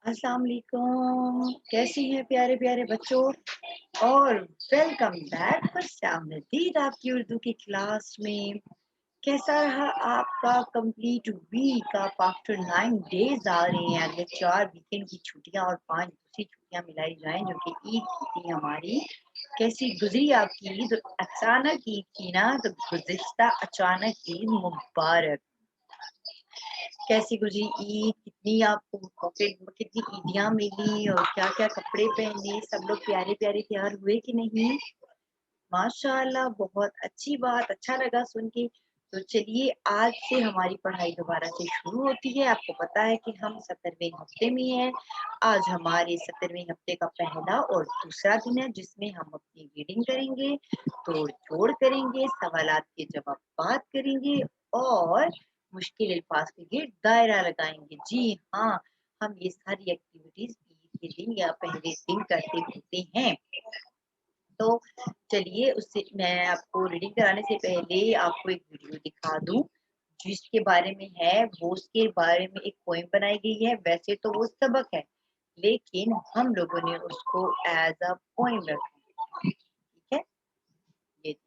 अस्सलाम वालेकुम। कैसी हैं प्यारे प्यारे बच्चों और वेलकम बैक खुशामदीद आपकी उर्दू की क्लास में। कैसा रहा आपका कंप्लीट वीक? आप आफ्टर 9 डेज आ रहे हैं। अगले 4 वीकेंड की छुट्टियां और 5 दूसरी छुट्टियां मिलाई जाएं जो कि ईद की थी हमारी। कैसी गुजरी आपकी ईद? अचानक ईद थी ना, तो गुज़िश्ता अचानक ईद मुबारक। कैसी गुजरी ईद? कितनी आपको पॉकेट कितनी ईदियां मिली और क्या क्या कपड़े पहने? सब लोग प्यारे प्यारे तैयार हुए कि नहीं? माशाअल्लाह, बहुत अच्छी बात, अच्छा लगा सुन के। तो चलिए, आज से हमारी पढ़ाई दोबारा से शुरू होती है। आपको पता है कि हम 17वें हफ्ते में हैं। आज हमारे 17वें हफ्ते का पहला और दूसरा दिन है जिसमें हम अपनी रीडिंग करेंगे, तोड़ जोड़ करेंगे, सवालात के जवाब बात करेंगे और मुश्किल अल्फाज के लिए दायरा लगाएंगे। जी हाँ, हम ये सारी एक्टिविटीज ईद के दिन या पहले दिन करते होते हैं। तो चलिए, उससे मैं आपको रीडिंग कराने से पहले आपको एक वीडियो दिखा दूं जिसके बारे में है, वो उसके बारे में एक पोएम बनाई गई है। वैसे तो वो सबक है, लेकिन हम लोगों ने उसको एज अ पोएम रखा है। ठीक है, ये देखिए।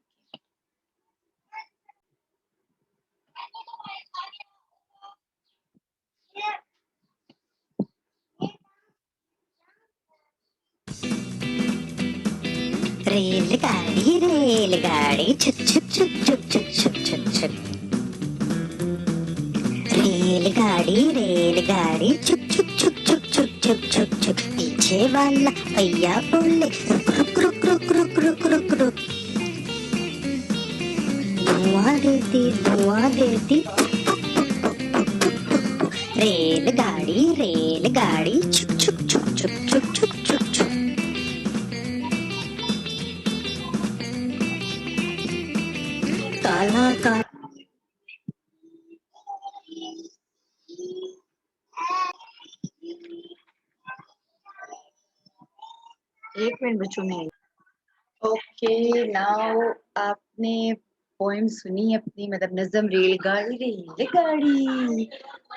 रेलगाड़ी रेलगाड़ी छुक छुक छुक छुक छुक छुक छुक छुक। रेलगाड़ी रेलगाड़ी छुक छुक छुक छुक छुक छुक छुक छुक। पीछे वाला भैया बोले रुक रुक रुक रुक रुक रुक रुक रुक। धुआं देती रेलगाड़ी रेलगाड़ी छुक छुक छुक छुक छुक छुक छुक छुक। काला काला एक मिनट बच्चों में। ओके, नाउ आपने पोएम सुनी अपनी, मतलब नज़म रेलगाड़ी रेलगाड़ी।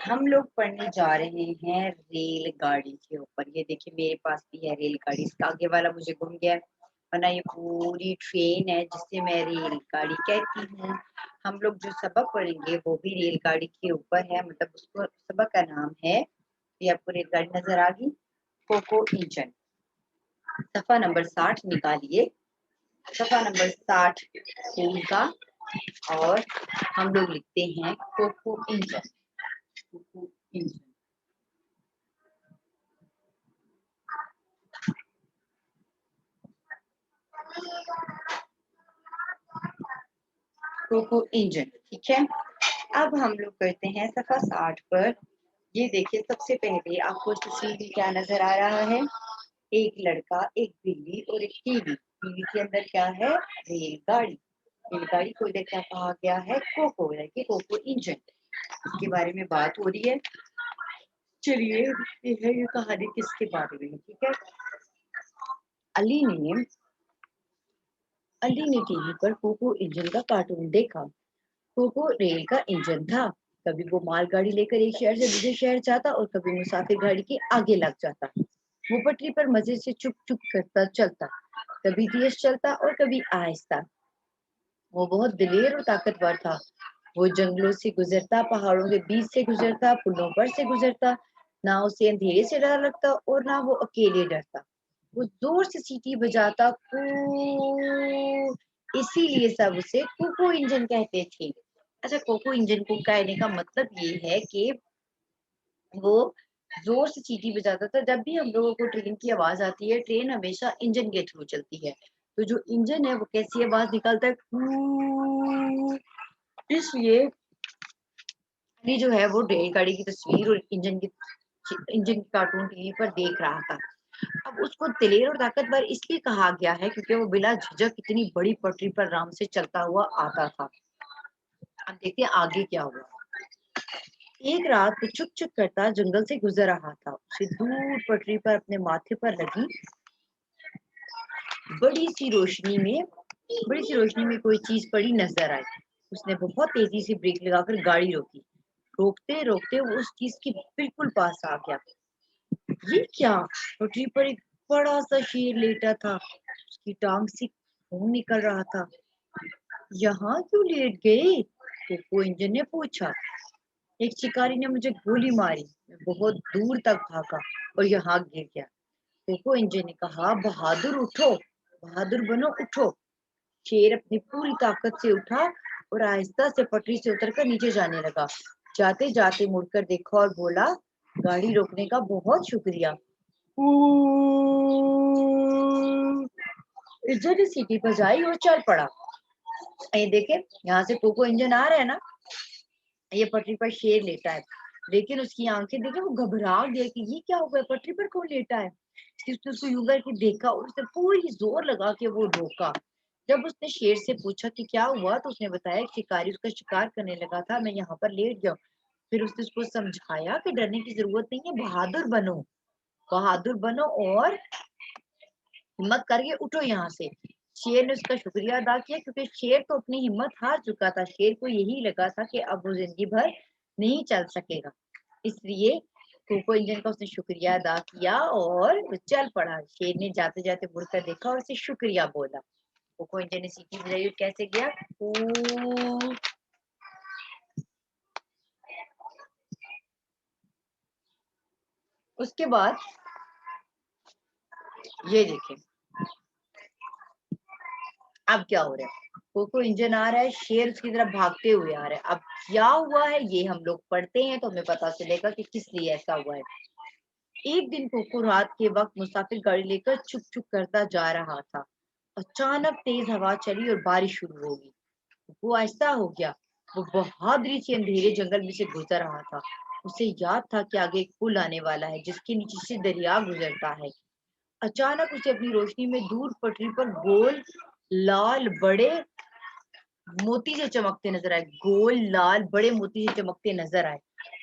हम लोग पढ़ने जा रहे हैं रेलगाड़ी के ऊपर। ये देखिए, मेरे पास भी है रेलगाड़ी। इसका आगे वाला मुझे गुम गया है, वरना ये पूरी ट्रेन है जिसे मैं रेलगाड़ी कहती हूँ। हम लोग जो सबक पढ़ेंगे वो भी रेलगाड़ी के ऊपर है, मतलब उसको सबक का नाम है, ये आपको रेलगाड़ी नजर आ गई, कोको इंजन। सफा नंबर 60 निकालिए, सफा नंबर 60 स्कूल का। और हम लोग लिखते हैं coco engine. Coco engine, coco engine. ठीक है, अब हम लोग करते हैं सफा 60 पर। ये देखिए, सबसे पहले आपको तस्वीर में क्या नजर आ रहा है? एक लड़का, एक बिल्ली और एक टीवी। टीवी के अंदर क्या है? रेलगाड़ी। रेलगाड़ी को इधर क्या कहा गया है? कोको, यानी कोको इंजन। इसके बारे में बात हो रही है। चलिए देखते हैं ये कहानी किसके बारे में है। ठीक है, अली ने अली ने टीवी पर कोको इंजन का कार्टून देखा। कोको रेल का इंजन था। कभी वो मालगाड़ी लेकर एक शहर से दूसरे शहर जाता और कभी मुसाफिर गाड़ी के आगे लग जाता। वो पटरी पर मजे से चुप चुप करता चलता, कभी तेज चलता और कभी आहिस्ता। वो बहुत दिलेर और ताकतवर था। वो जंगलों से गुजरता, पहाड़ों के बीच से गुजरता, पुलों पर से गुजरता। ना उसे अंधेरे से डर लगता और ना वो अकेले डरता। वो जोर से सीटी बजाता, कू, इसीलिए सब उसे कोको इंजन कहते थे। अच्छा, कोको इंजन को कहने का मतलब ये है कि वो जोर से सीटी बजाता था। जब भी हम लोगों को ट्रेन की आवाज आती है, ट्रेन हमेशा इंजन के थ्रू चलती है। तो जो इंजन है वो कैसी आवाज निकालता है? कू। इसलिए अली जो है वो रेलगाड़ी की तस्वीर और इंजन की कार्टून टीवी पर देख रहा था। अब उसको दिलेर और ताकतवर इसलिए कहा गया है क्योंकि वो बिला झिझक इतनी बड़ी पटरी पर आराम से चलता हुआ आता था। अब देखते हैं आगे क्या हुआ। एक रात वो चुप चुप करता जंगल से गुजर रहा था। उसे दूर पटरी पर अपने माथे पर लगी बड़ी सी रोशनी में बड़ी सी रोशनी में कोई चीज पड़ी नजर आई। उसने बहुत तेजी से ब्रेक लगाकर गाड़ी रोकी। रोकते रोकते वो उस चीज के बिल्कुल पास आ गया। ये क्या? पटरी पर एक बड़ा सा शेर लेटा था, उसकी टांग से खून निकल रहा था। यहाँ क्यों लेट गए? कोको इंजन ने पूछा। एक शिकारी ने मुझे गोली मारी, मैं बहुत दूर तक भागा और यहाँ गिर गया। कोको इंजन ने कहा, बहादुर उठो, बहादुर बनो, उठो। शेर अपनी पूरी ताकत से उठा और आहिस्ता से पटरी से उतरकर नीचे जाने लगा। जाते जाते मुड़कर देखा और बोला, गाड़ी रोकने का बहुत शुक्रिया। इंजन ने सीटी बजाई और चल पड़ा। ये देखे, यहाँ से कोको इंजन आ रहा है ना, ये पटरी पर शेर लेटा है, लेकिन उसकी आंखें देखे वो घबरा गया कि ये क्या हो गया, पटरी पर कौन लेटा है। इसलिए उसने उसको यूं करके देखा और उसने पूरी जोर लगा के वो रोका। जब उसने शेर से पूछा कि क्या हुआ, तो उसने बताया कि शिकारी उसका शिकार करने लगा था, मैं यहाँ पर लेट गया। फिर उसने उसको समझाया कि डरने की जरूरत नहीं है, बहादुर बनो, बहादुर बनो और हिम्मत करके उठो यहाँ से। शेर ने उसका शुक्रिया अदा किया, क्योंकि शेर तो अपनी हिम्मत हार चुका था। शेर को यही लगा था कि अब वो जिंदगी भर नहीं चल सकेगा। इसलिए कोको इंजन का उसने शुक्रिया अदा किया और वो चल पड़ा। शेर ने जाते जाते मुड़कर देखा और उसे शुक्रिया बोला। कोको इंजन ने सीटी बजाई और कैसे गया, कू। उसके बाद ये देखें अब क्या हो रहा है। कोको इंजन आ रहा है, शेर उसकी तरफ भागते हुए आ रहा है। अब क्या हुआ है ये हम लोग पढ़ते हैं तो हमें पता चलेगा कि किस लिए ऐसा हुआ है। एक दिन कोको रात के वक्त मुसाफिर गाड़ी लेकर चुप चुप करता जा रहा था। अचानक तेज हवा चली और बारिश शुरू हो गई। वो ऐसा हो गया, वो बहादुरी से अंधेरे जंगल में से गुजर रहा था। उसे याद था कि आगे एक पुल आने वाला है जिसके नीचे से दरिया गुजरता है। अचानक उसे अपनी रोशनी में दूर पटरी पर गोल लाल बड़े मोती से चमकते नजर आए, गोल लाल बड़े मोती से चमकते नजर आए।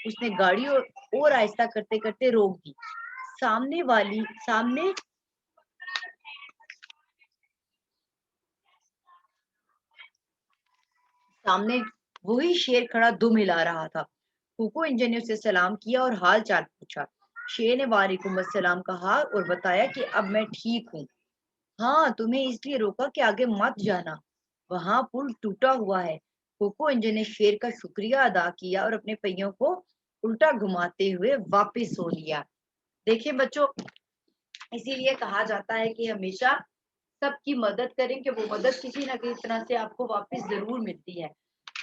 उसने गाड़ी और आहिस्ता करते करते रोक दी। सामने सामने वही शेर खड़ा दुम हिला रहा था। कोको इंजन ने उसे सलाम किया और हाल चाल पूछा। शेर ने वालेकुम अस्सलाम कहा और बताया कि अब मैं ठीक हूँ। हाँ, तुम्हें इसलिए रोका कि आगे मत जाना, वहां पुल टूटा हुआ है। कोको इंजन ने शेर का शुक्रिया अदा किया और अपने पहियों को उल्टा घुमाते हुए वापस सो लिया। देखिए बच्चों, इसीलिए कहा जाता है कि हमेशा सबकी मदद करें, कि वो मदद किसी ना किसी तरह से आपको वापस जरूर मिलती है।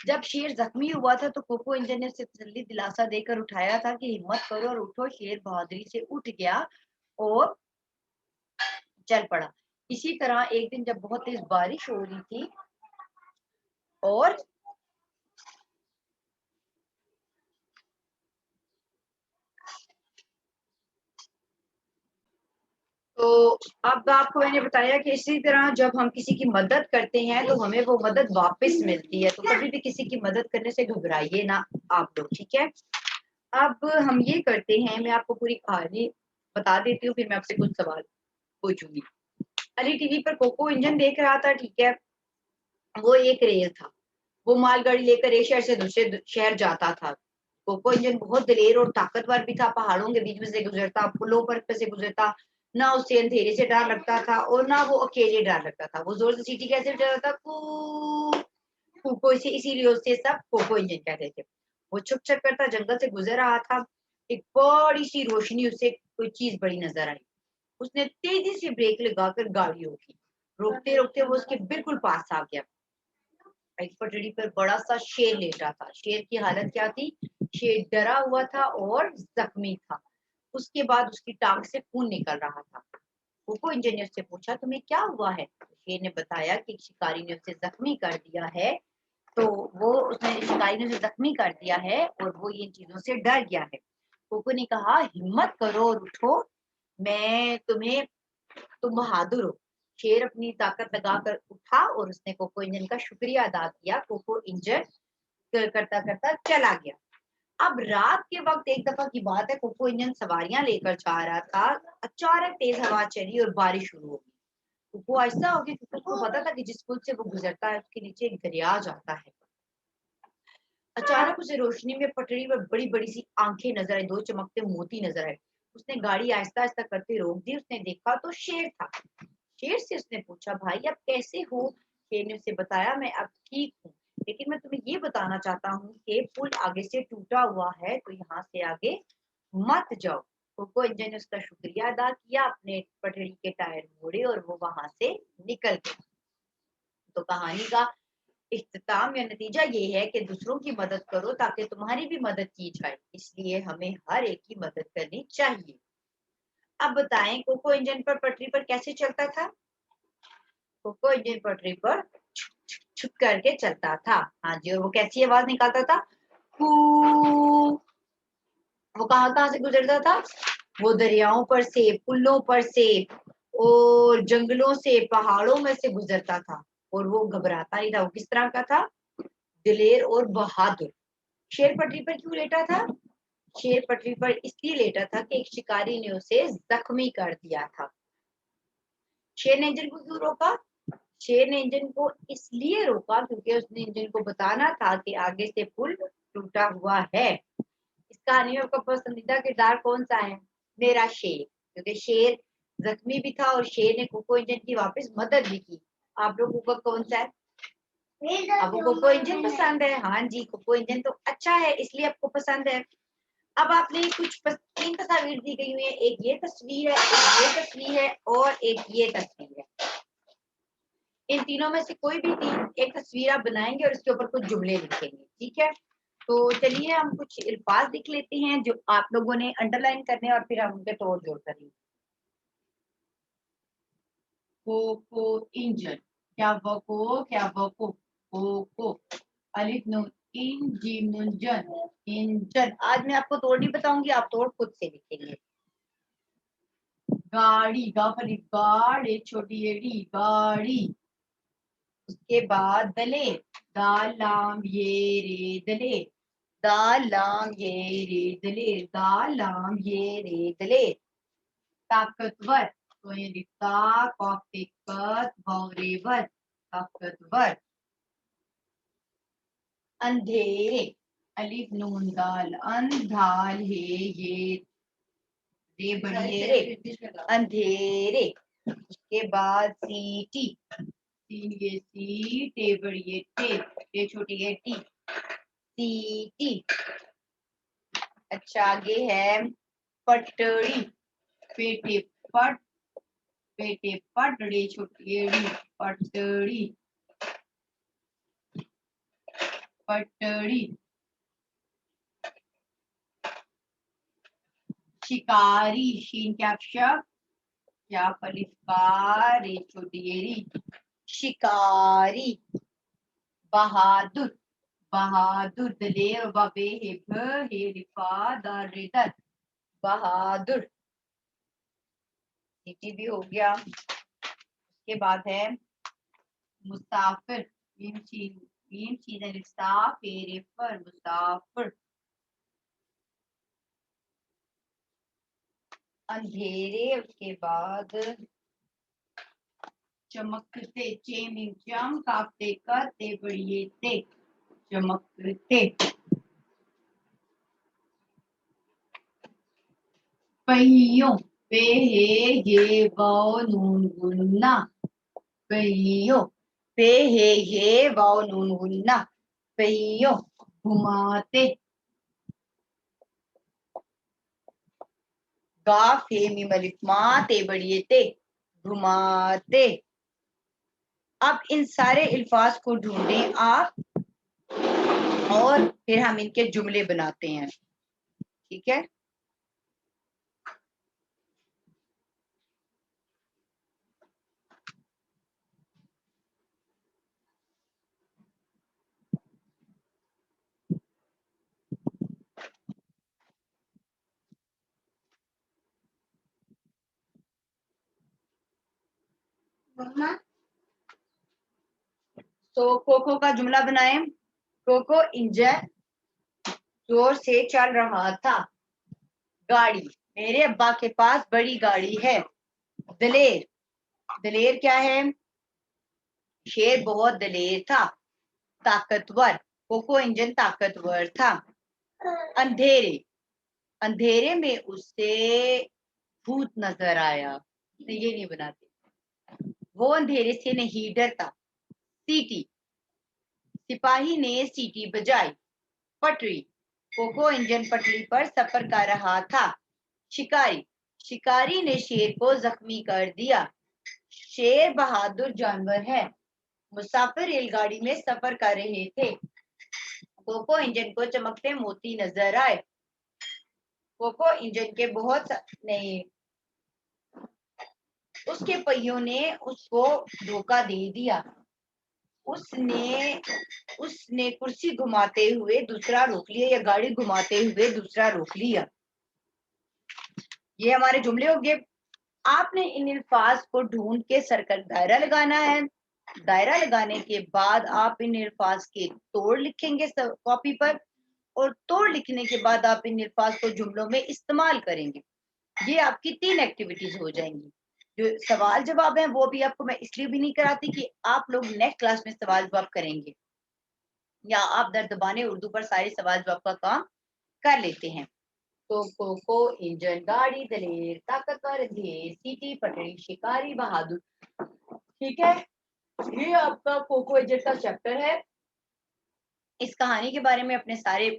जब शेर जख्मी हुआ था तो कोको इंजन ने उसे तसल्ली दिलासा देकर उठाया था कि हिम्मत करो और उठो। शेर बहादुरी से उठ गया और चल पड़ा। इसी तरह एक दिन जब बहुत तेज बारिश हो रही थी और तो अब आपको मैंने बताया कि इसी तरह जब हम किसी की मदद करते हैं तो हमें वो मदद वापस मिलती है। तो कभी भी किसी की मदद करने से घबराइए ना आप लोग, ठीक है। अब हम ये करते हैं, मैं आपको पूरी कहानी बता देती हूँ, फिर मैं आपसे कुछ सवाल पूछूंगी। अली टीवी पर कोको इंजन देख रहा था, ठीक है। वो एक रेल था, वो मालगाड़ी लेकर एक शहर से दूसरे शहर जाता था। कोको इंजन बहुत दिलेर और ताकतवर भी था, पहाड़ों के बीच में से गुजरता, पुलों पर से गुजरता। ना उसे अंधेरे से डर लगता था और ना वो अकेले डर लगता था। वो जोर से सीटी कैसे बजाता था, कू। कोको इसे इसीलिए उसे सब कोको इंजन कहते थे। वो छुप छुप करता जंगल से गुजर रहा था। एक बड़ी सी रोशनी उसे कोई चीज बड़ी नजर आई। उसने तेजी से ब्रेक लगाकर गाड़ी रोकी। रोकते रोकते वो उसके बिल्कुल पास आ गया। एक पटड़ी पर बड़ा सा शेर लेटा था। शेर की हालत क्या थी, शेर डरा हुआ था और जख्मी था। उसके बाद उसकी टांग से खून निकल रहा था। कोको इंजन ने उससे पूछा, तुम्हें क्या हुआ है। शेर ने बताया कि शिकारी ने उसे जख्मी कर दिया है। तो वो उसने शिकारी ने उसे जख्मी कर दिया है और वो इन चीजों से डर गया है। कोको ने कहा, हिम्मत करो और उठो, मैं तुम्हें तुम बहादुर हो। शेर अपनी ताकत लगाकर उठा और उसने कोको इंजन का शुक्रिया अदा किया। कोको इंजन करता करता चला गया। अब रात के वक्त एक दफा की बात है, कोको इंजन सवारियां लेकर जा रहा था। अचानक तेज हवा चली और बारिश शुरू हो गई। कोको ऐसा हो गया क्योंकि उसको पता था कि जिस पुल से वो गुजरता है उसके नीचे एक दरिया जाता है। अचानक उसे रोशनी में पटरी पर बड़ी बड़ी सी आंखें नजर आई, दो चमकते मोती नजर आए। उसने गाड़ी आहिस्ता आहिस्ता करते रोक दी। उसने देखा तो शेर था। शेर से उसने पूछा, भाई आप कैसे हो? शेर ने उसे बताया, मैं अब ठीक हूँ, लेकिन मैं तुम्हें ये बताना चाहता हूँ कि पुल आगे से टूटा हुआ है, तो यहाँ से आगे मत जाओ। कोको इंजन ने उसका शुक्रिया अदा किया, अपने पटरी के टायर मोड़े और वो वहां से निकल गया। तो कहानी का इख्तिताम या नतीजा ये है कि दूसरों की मदद करो ताकि तुम्हारी भी मदद की जाए, इसलिए हमें हर एक की मदद करनी चाहिए। अब बताएं, कोको इंजन पर पटरी पर कैसे चलता था? कोको इंजन पटरी पर छुप करके चलता था। हाँ जी, और वो कैसी आवाज निकालता था? कू। वो कहाँ कहाँ से गुजरता था? वो दरियाओं पर से, पुलों पर से और जंगलों से, पहाड़ों में से गुजरता था। और वो घबराता नहीं था। वो किस तरह का था? दिलेर और बहादुर। शेर पटरी पर क्यों लेटा था? शेर पटरी पर इसलिए लेटा था कि एक शिकारी ने उसे जख्मी कर दिया था। शेर ने इंजन को क्यों रोका? शेर ने इंजन को इसलिए रोका क्योंकि उसने इंजन को बताना था कि आगे से पुल टूटा हुआ है। इस कहानी में आपका पसंदीदा किरदार कौन सा है? मेरा शेर, क्योंकि शेर जख्मी भी था और शेर ने कोको इंजन की वापस मदद भी की। आप लोगों का कौन सा है? आपको कोको इंजन पसंद है? हाँ जी, कोको इंजन तो अच्छा है, इसलिए आपको पसंद है। अब आपने कुछ तीन तस्वीर दी गई हुई है। एक ये तस्वीर है, एक ये तस्वीर है और एक ये तस्वीर है। इन तीनों में से कोई भी एक तस्वीर आप बनाएंगे और इसके ऊपर कुछ जुमले लिखेंगे, ठीक है? तो चलिए हम कुछ अल्फाज लिख लेते हैं जो आप लोगों ने अंडरलाइन करने हैं और फिर हम उनके तोड़ जोड़ करेंगे। कोको इंजन, क्या वको, क्या वको, कोको, अलिफ नून इन जीम नून जन, इंजन। आज मैं आपको तोड़ नहीं बताऊंगी, आप तोड़ खुद से लिखेंगे। गाड़ी, गाफली गाड़ी, छोटी एड़ी गाड़ी। उसके बाद दले, दाल लाम ये रे दले, दाल लाम ये रे दले, दाल लाम ये रे दले। ताकतवर, तो ये लिखता ताकत बौरेवर, ताकतवर। अंधेरे, अलिफ नून दाल, अंधाल है ये रे बड़ी रे, अंधेरे। उसके बाद सीटी, तीन ये सी, टे बड़ी टे छोटी है टी, सीटी। अच्छा, आगे है पटड़ी, पेटे पट, पेटे पटड़ी छोटी एड़ी, पटड़ी, पटड़ी। शिकारी, शीन कैप्शक, क्या फलिकार छोटी एड़ी, शिकारी। बहादुर, बहादुर, दलेर बबे हे रिफा दर, बहादुर। सिटी भी हो गया। उसके बाद है मुसाफिर, मुसाफिर। अंधेरे, उसके बाद चमकते, चम काफते करते बड़िए ते, चमकते। पहियों, पे हे ये वाओ नून गुन्ना, पहियों, पे हे ये वाओ नून गुन्ना, पहियों। घुमाते, गाफ हे मीम अलिफ मा ते बड़िए ते, घुमाते। अब इन सारे अल्फाज को ढूंढें आप और फिर हम इनके जुमले बनाते हैं, ठीक है? तो कोको का जुमला बनाएं। कोको इंजन जोर से चल रहा था। गाड़ी, मेरे अब्बा के पास बड़ी गाड़ी है। दलेर, दलेर क्या है? शेर बहुत दलेर था। ताकतवर, कोको इंजन ताकतवर था। अंधेरे, अंधेरे में उसे भूत नजर आया। ये नहीं बनाते, वो अंधेरे से नहीं डरता। सीटी, सिपाही ने सीटी बजाई। पटरी, कोको इंजन पटरी पर सफर कर रहा था। शिकारी, शिकारी ने शेर को जख्मी कर दिया। शेर बहादुर जानवर है। मुसाफिर रेलगाड़ी में सफर कर रहे थे। कोको इंजन को चमकते मोती नजर आए। कोको इंजन के नहीं, उसके पहियों ने उसको धोखा दे दिया। उसने उसने कुर्सी घुमाते हुए दूसरा रोक लिया, या गाड़ी घुमाते हुए दूसरा रोक लिया। ये हमारे जुमले हो गए। आपने इन अल्फाज को ढूंढ के सर्कल दायरा लगाना है। दायरा लगाने के बाद आप इन अल्फाज के तोड़ लिखेंगे कॉपी पर, और तोड़ लिखने के बाद आप इन अल्फाज को जुमलों में इस्तेमाल करेंगे। ये आपकी 3 एक्टिविटीज हो जाएंगी। जो सवाल जवाब है वो भी आपको मैं इसलिए भी नहीं कराती कि आप लोग नेक्स्ट क्लास में सवाल जवाब करेंगे, या आप दर दबाने उर्दू पर सारे सवाल जवाब का काम कर लेते हैं। तो कोको इंजन, गाड़ी, दलेर, ताकतवर, धीर, सीटी, पटरी, शिकारी, बहादुर। ठीक है, ये आपका कोको इंजन का चैप्टर है। इस कहानी के बारे में अपने सारे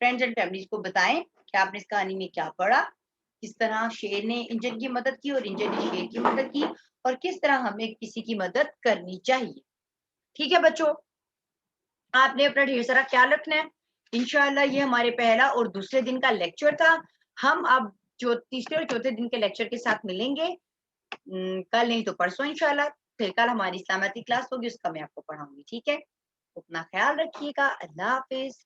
फ्रेंड्स एंड फैमिलीज को बताएं कि आपने इस कहानी में क्या पढ़ा, किस तरह शेर ने इंजन की मदद की और इंजन ने शेर की मदद की, और किस तरह हमें किसी की मदद करनी चाहिए। ठीक है बच्चों, आपने अपना ढेर सारा ख्याल रखना है। इंशाल्लाह ये हमारे पहला और दूसरे दिन का लेक्चर था। हम अब जो तीसरे और चौथे दिन के लेक्चर के साथ मिलेंगे, कल नहीं तो परसों इंशाल्लाह। फिर कल हमारी इस्लामाती क्लास होगी, उसका मैं आपको पढ़ाऊंगी। ठीक है, अपना ख्याल रखिएगा। अल्लाह हाफिज।